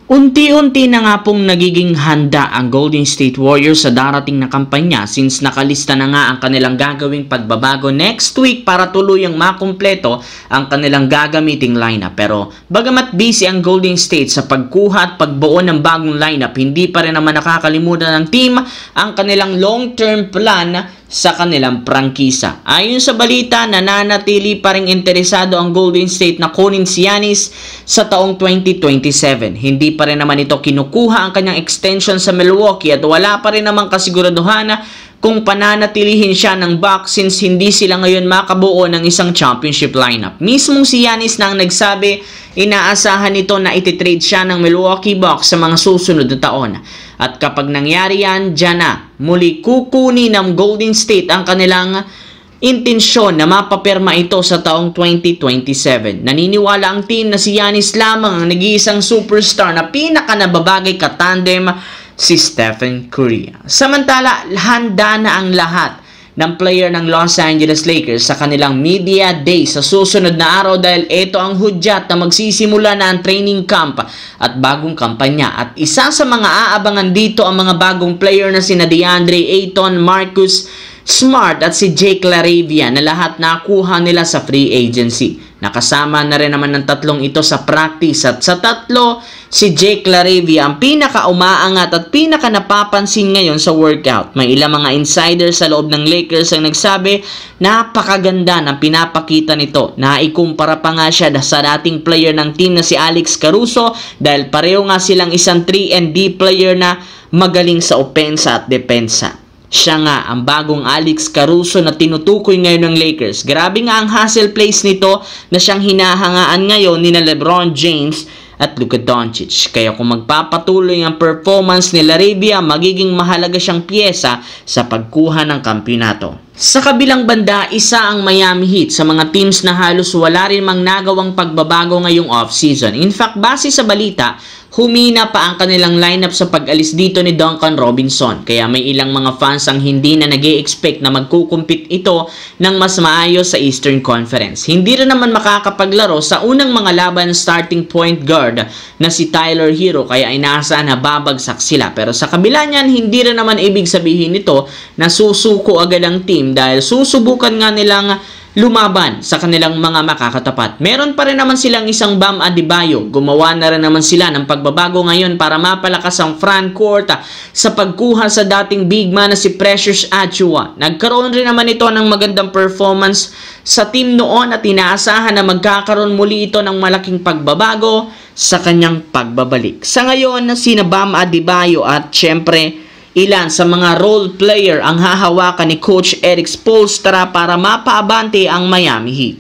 Unti-unti na nga pong nagiging handa ang Golden State Warriors sa darating na kampanya since nakalista na nga ang kanilang gagawing pagbabago next week para tuluyang makumpleto ang kanilang gagamiting lineup. Pero bagamat busy ang Golden State sa pagkuha at pagbuo ng bagong lineup, hindi pa rin naman nakakalimutan ng team ang kanilang long-term plan sa kanilang prangkisa. Ayon sa balita, nananatili pa ring interesado ang Golden State na kunin si Giannis sa taong 2027. Hindi pa rin naman ito kinukuha ang kanyang extension sa Milwaukee at wala pa rin naman kasiguraduhan kung pananatilihin siya ng Bucks since hindi sila ngayon makabuo ng isang championship lineup. Mismong si Giannis na ang nagsabi, inaasahan nito na ititrade siya ng Milwaukee Bucks sa mga susunod na taon. At kapag nangyari yan, dyan na muli kukunin ng Golden State ang kanilang intensyon na mapapirma ito sa taong 2027. Naniniwala ang team na si Giannis lamang ang nag-iisang superstar na pinakanababagay katandem si Stephen Curry. Samantala, handa na ang lahat ng player ng Los Angeles Lakers sa kanilang media day sa susunod na araw dahil ito ang hudyat na magsisimula na ang training camp at bagong kampanya. At isa sa mga aabangan dito ang mga bagong player na sina DeAndre Ayton, Marcus Smart at si Jake LaRavia na lahat nakuha nila sa free agency. Nakasama na rin naman ng tatlong ito sa practice at sa tatlo, si Jake LaRavia ang pinaka-umaangat at pinaka-napapansin ngayon sa workout. May ilang mga insiders sa loob ng Lakers ang nagsabi, napakaganda ng pinapakita nito. Naikumpara pa nga siya sa dating player ng team na si Alex Caruso dahil pareho nga silang isang 3-and-D player na magaling sa opensa at depensa. Siya nga ang bagong Alex Caruso na tinutukoy ngayon ng Lakers. Grabe nga ang hustle plays nito na siyang hinahangaan ngayon ni LeBron James at Luka Doncic. Kaya kung magpapatuloy ang performance ni LaRavia, magiging mahalaga siyang piyesa sa pagkuha ng kampyonato. Sa kabilang banda, isa ang Miami Heat sa mga teams na halos wala rin mang nagawang pagbabago ngayong off-season. In fact, base sa balita, humina pa ang kanilang lineup sa pag-alis dito ni Duncan Robinson. Kaya may ilang mga fans ang hindi na nag-e-expect na magkukumpit ito ng mas maayos sa Eastern Conference. Hindi rin naman makakapaglaro sa unang mga laban starting point guard na si Tyler Hero kaya inaasahan na babagsak sila. Pero sa kabila niyan, hindi rin naman ibig sabihin nito na susuko agad ang team dahil susubukan nga nilang lumaban sa kanilang mga makakatapat. Meron pa rin naman silang isang Bam Adebayo. Gumawa na rin naman sila ng pagbabago ngayon para mapalakas ang frontcourt sa pagkuha sa dating big man na si Precious Achiuwa. Nagkaroon rin naman ito ng magandang performance sa team noon at inaasahan na magkakaroon muli ito ng malaking pagbabago sa kanyang pagbabalik. Sa ngayon, sina Bam Adebayo at syempre ilan sa mga role player ang hahawakan ni Coach Erik Spoelstra para mapaabante ang Miami Heat.